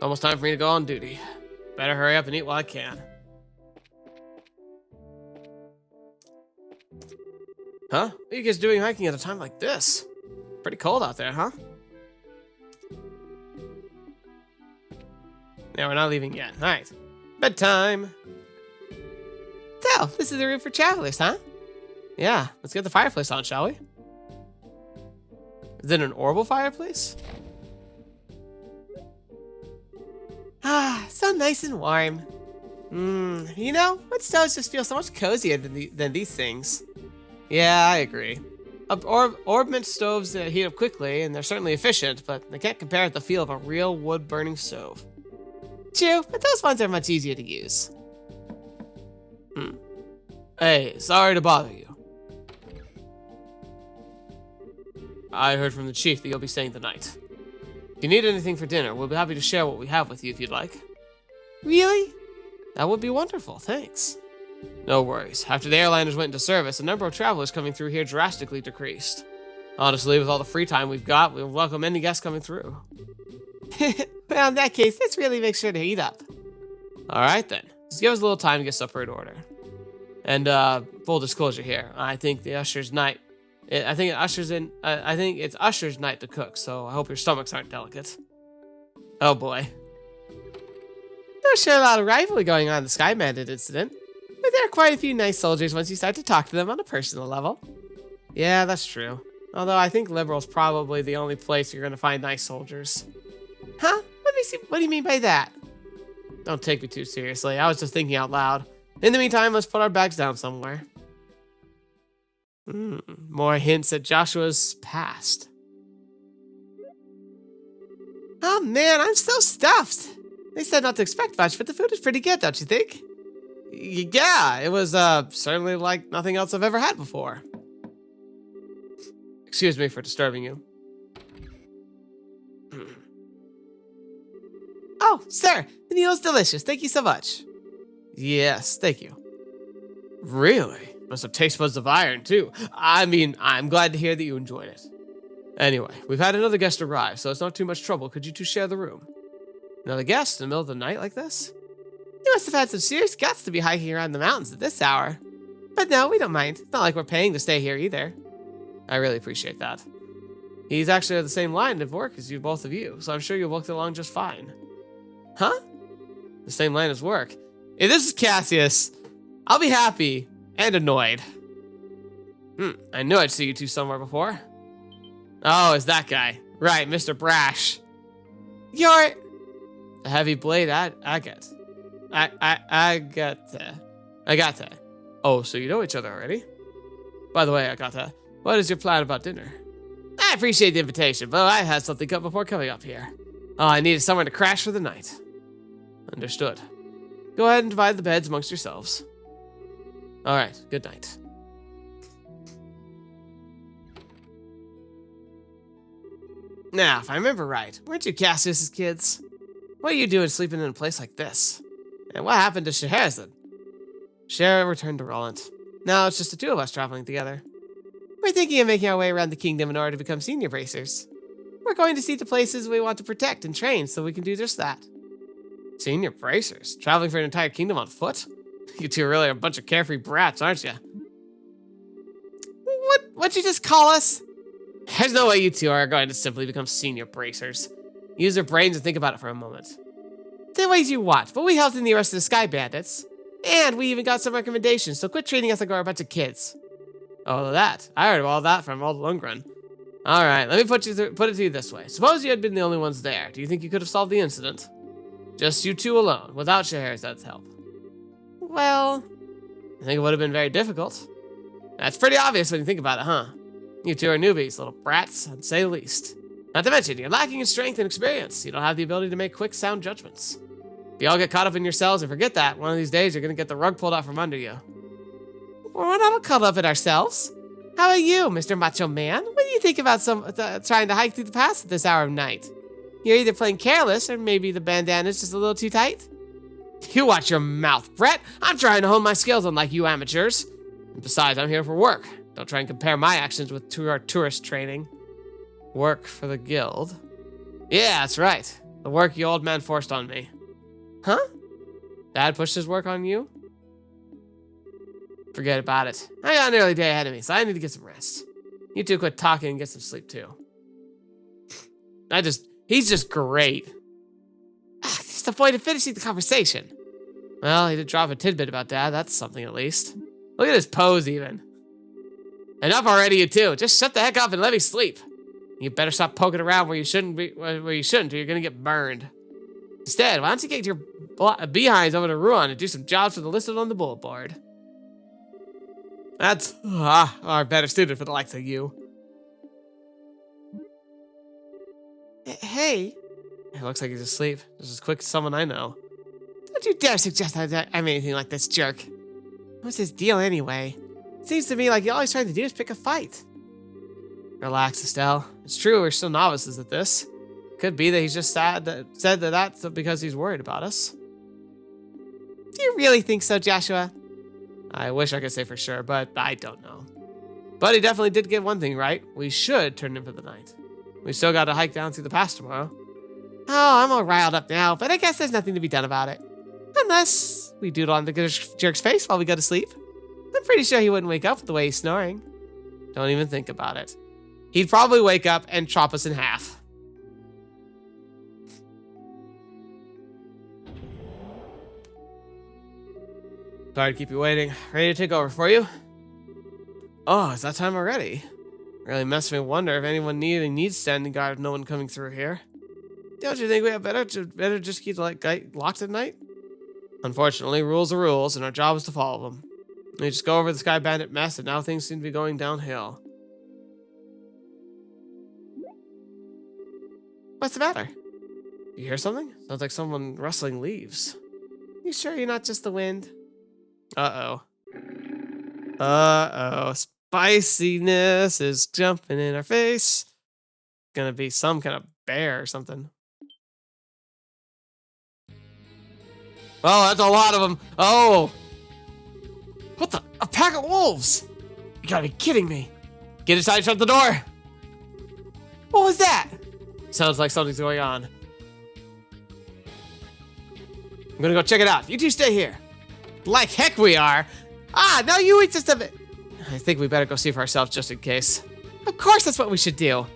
S1: Almost time for me to go on duty. Better hurry up and eat while I can. Huh? What are you guys doing hiking at a time like this? Pretty cold out there, huh? Yeah, we're not leaving yet. Alright. Bedtime. So, this is the room for travelers, huh? Yeah, let's get the fireplace on, shall we? Is it an orbal fireplace? Ah, so nice and warm. You know, wood stoves just feel so much cozier than these things. Yeah, I agree. Orbment stoves heat up quickly, and they're certainly efficient, but they can't compare with the feel of a real wood-burning stove. True, but those ones are much easier to use. Hey, sorry to bother you. I heard from the chief that you'll be staying the night. If you need anything for dinner, we'll be happy to share what we have with you if you'd like. Really? That would be wonderful, thanks. No worries. After the airliners went into service, the number of travelers coming through here drastically decreased. Honestly, with all the free time we've got, we'll welcome any guests coming through. Well, in that case, let's really make sure to heat up. Alright then. Just give us a little time to get supper in order. And, full disclosure here, I think the usher's night... I think it's usher's night to cook, so I hope your stomachs aren't delicate. Oh boy. There's sure a lot of rivalry going on in the Sky Bandit incident. But there are quite a few nice soldiers once you start to talk to them on a personal level. Yeah, that's true. Although I think Liberl's probably the only place you're going to find nice soldiers. Huh? Let me see. What do you mean by that? Don't take me too seriously. I was just thinking out loud. In the meantime, let's put our bags down somewhere. More hints at Joshua's past. Oh man, I'm so stuffed. They said not to expect much, but the food is pretty good, don't you think? Yeah, it was certainly like nothing else I've ever had before. Excuse me for disturbing you. Oh, sir, the meal's delicious. Thank you so much. Yes, thank you. Really? Must have taste buds of iron, too. I mean, I'm glad to hear that you enjoyed it. Anyway, we've had another guest arrive, so it's not too much trouble. Could you two share the room? Another guest in the middle of the night like this? You must have had some serious guts to be hiking around the mountains at this hour. But no, we don't mind. It's not like we're paying to stay here either. I really appreciate that. He's actually on the same line of work as both of you, so I'm sure you'll work along just fine. Huh? The same line as work. If this is Cassius, I'll be happy and annoyed. I knew I'd see you two somewhere before. Oh, it's that guy. Right, Mr. Brash. You're... A heavy blade agate. Agate. Oh, so you know each other already? By the way, Agata, what is your plan about dinner? I appreciate the invitation, but I had something cut before coming up here. Oh, I needed somewhere to crash for the night. Understood. Go ahead and divide the beds amongst yourselves. Alright, good night. Now, if I remember right, weren't you Cassius's kids? What are you doing sleeping in a place like this? And what happened to Scheherazade? Shara returned to Roland. Now it's just the two of us traveling together. We're thinking of making our way around the kingdom in order to become senior bracers. We're going to see the places we want to protect and train so we can do just that. Senior bracers? Traveling for an entire kingdom on foot? You two are really a bunch of carefree brats, aren't you? What'd you just call us? There's no way you two are going to simply become senior bracers. Use your brains and think about it for a moment. Say ways you want, but we helped in the rest of the Sky Bandits. And we even got some recommendations, so quit treating us like we're a bunch of kids. Oh, that. I heard all that from Old Lundgren. Alright, let me put it to you this way. Suppose you had been the only ones there. Do you think you could have solved the incident? Just you two alone, without Scheherazade's help. Well, I think it would have been very difficult. That's pretty obvious when you think about it, huh? You two are newbies, little brats, I'd say the least. Not to mention, you're lacking in strength and experience. You don't have the ability to make quick, sound judgments. If you all get caught up in yourselves and forget that, one of these days you're going to get the rug pulled out from under you. We're not all caught up in ourselves. How about you, Mr. Macho Man? What do you think about trying to hike through the pass at this hour of night? You're either playing careless or maybe the bandana's just a little too tight. You watch your mouth, Brett. I'm trying to hone my skills unlike you amateurs. And besides, I'm here for work. Don't try and compare my actions with tourist training. Work for the guild? Yeah, that's right. The work you old man forced on me. Huh? Dad pushed his work on you? Forget about it. I got an early day ahead of me, so I need to get some rest. You two quit talking and get some sleep too. He's just great. Just avoided finishing the conversation. Well, he did drop a tidbit about Dad. That's something at least. Look at his pose even. Enough already, you two. Just shut the heck up and let me sleep. You better stop poking around where you shouldn't be, or you're gonna get burned. Instead, why don't you get your behinds over to Ruan and do some jobs for the listed on the bullet board? That's our better suited for the likes of you. Hey. It looks like he's asleep. Just as quick as someone I know. Don't you dare suggest I'm anything like this jerk. What's his deal anyway? Seems to me like all he's trying to do is pick a fight. Relax, Estelle. It's true, we're still novices at this. Could be that he's just said that's because he's worried about us. Do you really think so, Joshua? I wish I could say for sure, but I don't know. But he definitely did get one thing right. We should turn in for the night. We still got to hike down through the pass tomorrow. Oh, I'm all riled up now, but I guess there's nothing to be done about it. Unless we doodle on the jerk's face while we go to sleep. I'm pretty sure he wouldn't wake up with the way he's snoring. Don't even think about it. He'd probably wake up and chop us in half. Sorry to keep you waiting. Ready to take over for you? Oh, it's that time already. Really makes me wonder if anyone needs standing guard with no one coming through here. Don't you think we have better just keep the gate locked at night? Unfortunately, rules are rules, and our job is to follow them. We just go over the Sky Bandit mess, and now things seem to be going downhill. What's the matter? You hear something? Sounds like someone rustling leaves. You sure you're not just the wind? Uh-oh. Uh-oh. Spiciness is jumping in our face. Gonna be some kind of bear or something. Oh, that's a lot of them. Oh. What the? A pack of wolves. You gotta be kidding me. Get inside and shut the door. What was that? Sounds like something's going on. I'm gonna go check it out. You two stay here. Like heck we are. Ah, no, you eat just a bit. I think we better go see for ourselves just in case. Of course that's what we should do.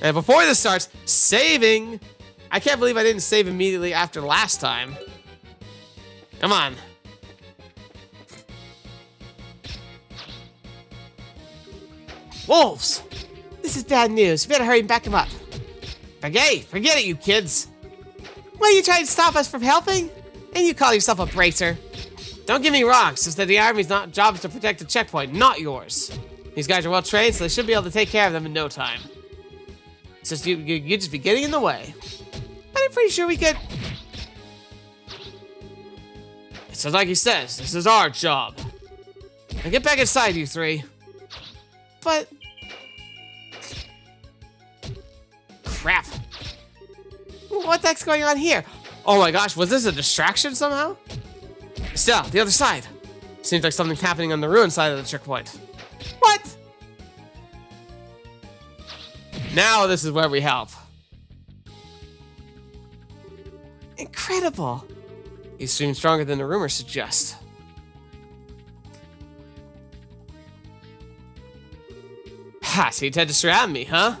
S1: And before this starts, saving. I can't believe I didn't save immediately after last time. Come on. Wolves! This is bad news. We better hurry and back them up. Forget it, you kids. What, are you trying to stop us from helping? And you call yourself a bracer? Don't get me wrong, it's just that the army's job is to protect the checkpoint, not yours. These guys are well trained, so they should be able to take care of them in no time. It's just you just be getting in the way. But I'm pretty sure we could. It's just like he says, this is our job. Now get back inside, you three. But crap. What the heck's going on here? Oh my gosh, was this a distraction somehow? Still, the other side. Seems like something's happening on the ruin side of the checkpoint. What? Now this is where we help. Incredible. He seems stronger than the rumors suggest. Ha, so you intend to surround me, huh?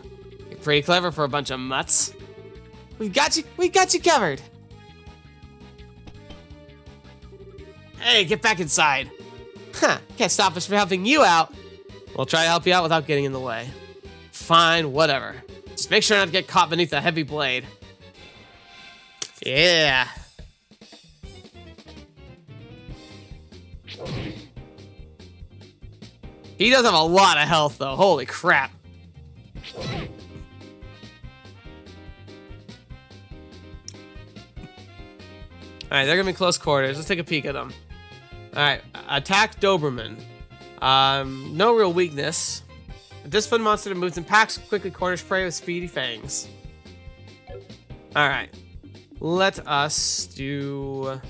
S1: You're pretty clever for a bunch of mutts. We got you covered. Hey, get back inside. Huh, can't stop us from helping you out. We'll try to help you out without getting in the way. Fine, whatever. Just make sure not to get caught beneath a heavy blade. Yeah. He does have a lot of health, though. Holy crap. Alright, they're gonna be close quarters. Let's take a peek at them. Alright, attack Doberman. No real weakness. A disciplined monster that moves in packs, quickly corners prey with speedy fangs. Alright. Let us do...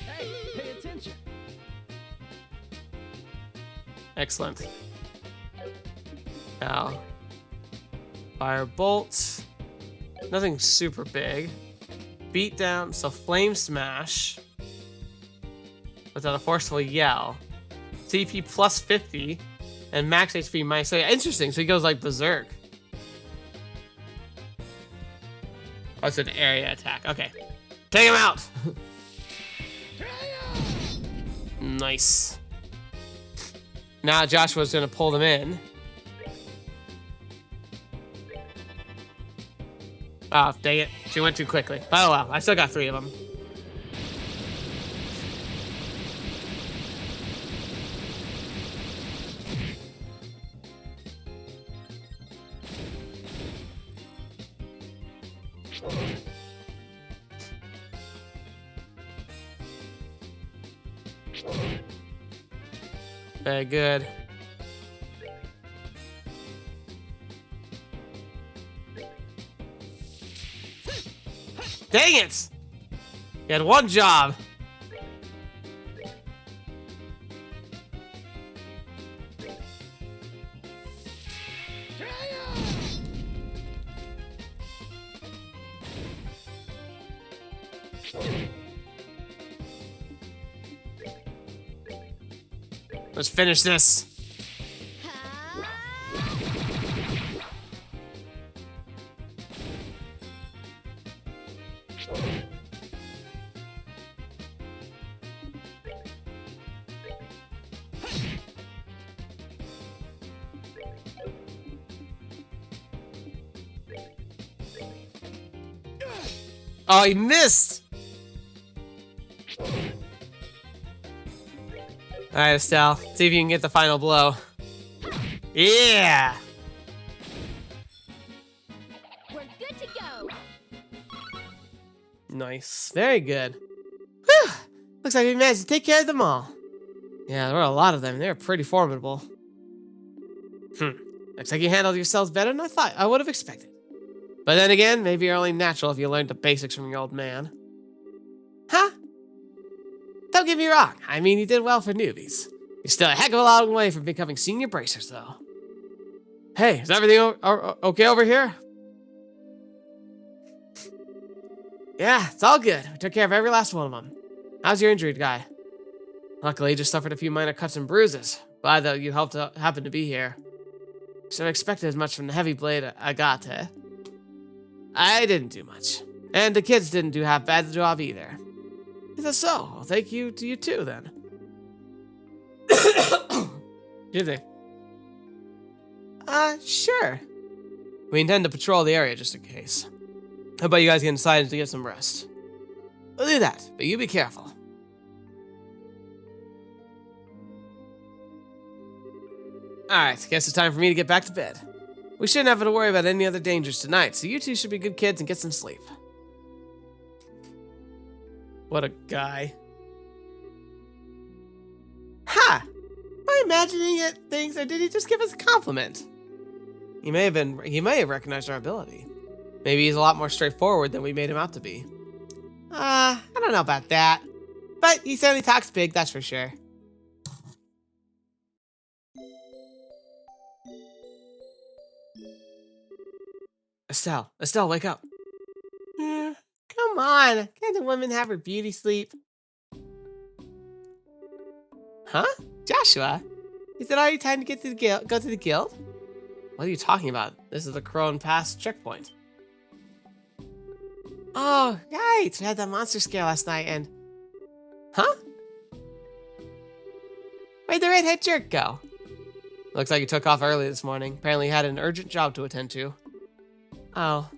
S2: Hey, pay attention.
S1: Excellent. Now, fire bolt. Nothing super big. Beat down, so flame smash. Without a forceful yell. CP plus 50 and max HP minus. So interesting. So he goes like berserk. Oh, it's an area attack. Okay, take him out. Nice. Now Joshua's gonna pull them in. Oh, dang it. She went too quickly. Oh, well. I still got 3 of them. Very good. Dang it! You had one job. Let's finish this. Oh, he missed! Alright, Estelle. See if you can get the final blow. Yeah!
S3: We're good to go.
S1: Nice. Very good. Whew! Looks like we managed to take care of them all. Yeah, there were a lot of them. They were pretty formidable. Looks like you handled yourselves better than I would have expected. But then again, maybe you're only natural if you learned the basics from your old man. Huh? Don't get me wrong. I mean, you did well for newbies. You're still a heck of a long way from becoming senior bracers, though. Hey, is everything okay over here? Yeah, it's all good. We took care of every last one of them. How's your injured guy? Luckily, he just suffered a few minor cuts and bruises. Glad that you happened to be here. Should have expected as much from the heavy blade I got, eh? I didn't do much. And the kids didn't do half bad the job either. Is that so? Well, thank you to you too, then. Excuse me. Sure. We intend to patrol the area just in case. How about you guys get inside to get some rest? We'll do that, but you be careful. Alright, guess it's time for me to get back to bed. We shouldn't have to worry about any other dangers tonight, so you two should be good kids and get some sleep. What a guy. Ha! Am I imagining things, or did he just give us a compliment? He may have recognized our ability. Maybe he's a lot more straightforward than we made him out to be. I don't know about that. But he certainly talks big, that's for sure. Estelle, wake up. Come on, can't the woman have her beauty sleep? Huh? Joshua? Is it already time to go to the guild? What are you talking about? This is the Crone Pass checkpoint. Oh, right. We had that monster scare last night and... Huh? Where'd the redhead jerk go? Looks like he took off early this morning. Apparently he had an urgent job to attend to. Oh.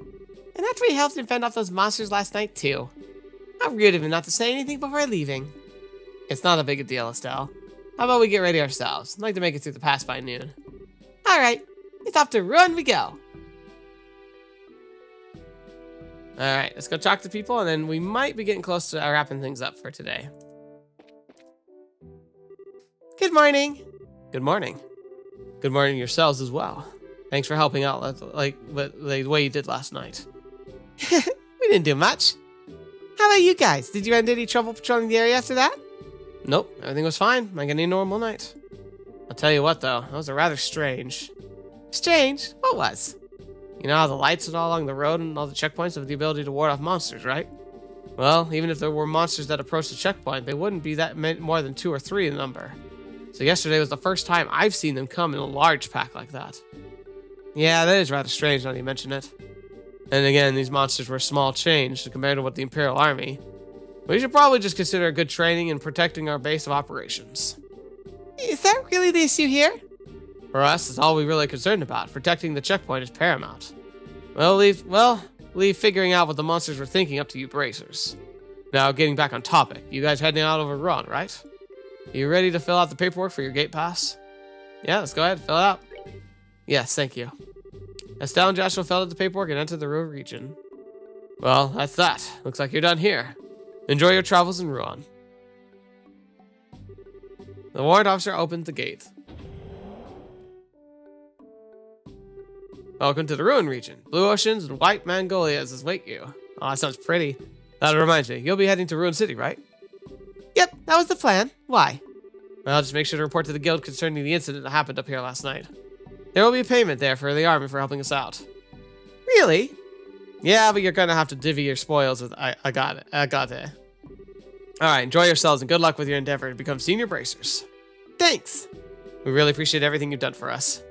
S1: And after we helped him fend off those monsters last night, too. How rude of him not to say anything before leaving. It's not a big a deal, Estelle. How about we get ready ourselves? I'd like to make it through the pass by noon. Alright. It's off to run we go. Alright, let's go talk to people, and then we might be getting close to wrapping things up for today. Good morning. Good morning. Good morning yourselves as well. Thanks for helping out like the way you did last night. We didn't do much. How about you guys? Did you have any trouble patrolling the area after that? Nope, everything was fine, like any normal night. I'll tell you what though, that was a rather strange. Strange? What was? You know how the lights and all along the road and all the checkpoints have the ability to ward off monsters, right? Well, even if there were monsters that approached the checkpoint, they wouldn't be that more than 2 or 3 in number. So yesterday was the first time I've seen them come in a large pack like that. Yeah, that is rather strange now that you mention it. And again, these monsters were small change compared to what the Imperial Army. We should probably just consider good training and protecting our base of operations. Is that really the issue here? For us, it's all we're really concerned about. Protecting the checkpoint is paramount. Leave figuring out what the monsters were thinking up to you bracers. Now, getting back on topic, you guys heading out over Run, right? You ready to fill out the paperwork for your gate pass? Yeah, let's go ahead, fill it out. Yes, thank you. Estelle and Joshua filled out the paperwork and entered the Ruhr region. Well, that's that. Looks like you're done here. Enjoy your travels in Ruan. The warrant officer opened the gate. Welcome to the Ruin region. Blue oceans and white magnolias await you. Oh, that sounds pretty. That reminds me, you'll be heading to Ruin City, right? Yep, that was the plan. Why? Well, just make sure to report to the guild concerning the incident that happened up here last night. There will be a payment there for the army for helping us out. Really? Yeah, but you're gonna have to divvy your spoils with I got it. I got it. Alright, enjoy yourselves and good luck with your endeavor to become senior bracers. Thanks! We really appreciate everything you've done for us.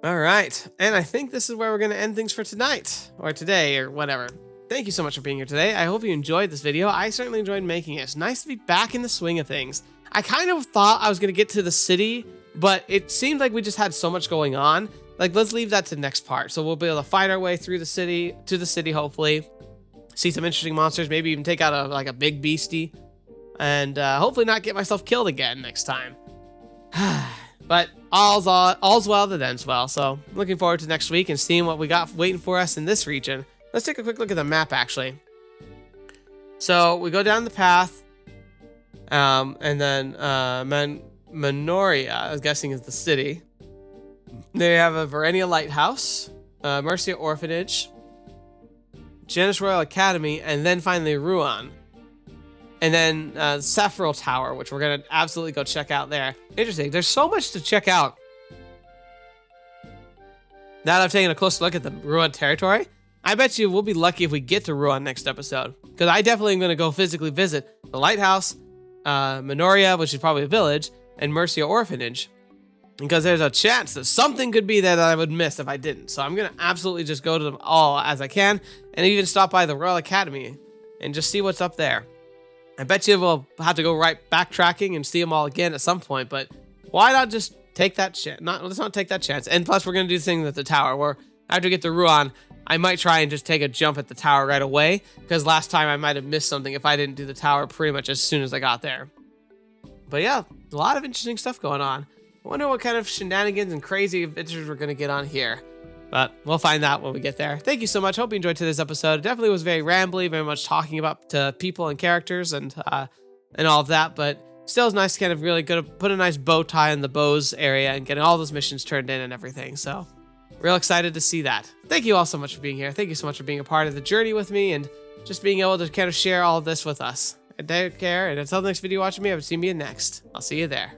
S1: Alright, and I think this is where we're gonna end things for tonight. Or today, or whatever. Thank you so much for being here today. I hope you enjoyed this video. I certainly enjoyed making it. It's nice to be back in the swing of things. I kind of thought I was gonna get to the city, but it seemed like we just had so much going on. Like, let's leave that to the next part. So we'll be able to fight our way through the city, to the city, hopefully. See some interesting monsters, maybe even take out a big beastie. And hopefully not get myself killed again next time. But all's well that ends well. So looking forward to next week and seeing what we got waiting for us in this region. Let's take a quick look at the map, actually. So we go down the path. And then Menoria, I'm guessing, is the city. They have a Verenia Lighthouse, Mercia Orphanage, Janus Royal Academy, and then finally Ruan. And then Saffril Tower, which we're going to absolutely go check out there. Interesting. There's so much to check out. Now that I've taken a close look at the Ruan territory, I bet you we'll be lucky if we get to Ruan next episode. Because I definitely am going to go physically visit the lighthouse, Menoria, which is probably a village, and Mercia Orphanage. Because there's a chance that something could be there that I would miss if I didn't. So I'm going to absolutely just go to them all as I can. And even stop by the Royal Academy and just see what's up there. I bet you we'll have to go right backtracking and see them all again at some point. But why not just take that chance? Let's not take that chance. And plus, we're going to do the thing with the tower. Where after we get to Ruan, I might try and just take a jump at the tower right away. Because last time I might have missed something if I didn't do the tower pretty much as soon as I got there. But yeah, a lot of interesting stuff going on. I wonder what kind of shenanigans and crazy adventures we're going to get on here. But we'll find out when we get there. Thank you so much. Hope you enjoyed today's episode. It definitely was very rambly, very much talking about people and characters and all of that. But still, it's nice to kind of really put a nice bow tie in the bows area and getting all those missions turned in and everything. So real excited to see that. Thank you all so much for being here. Thank you so much for being a part of the journey with me and just being able to kind of share all of this with us. And take care. And until the next video watching me, I would see me in next. I'll see you there.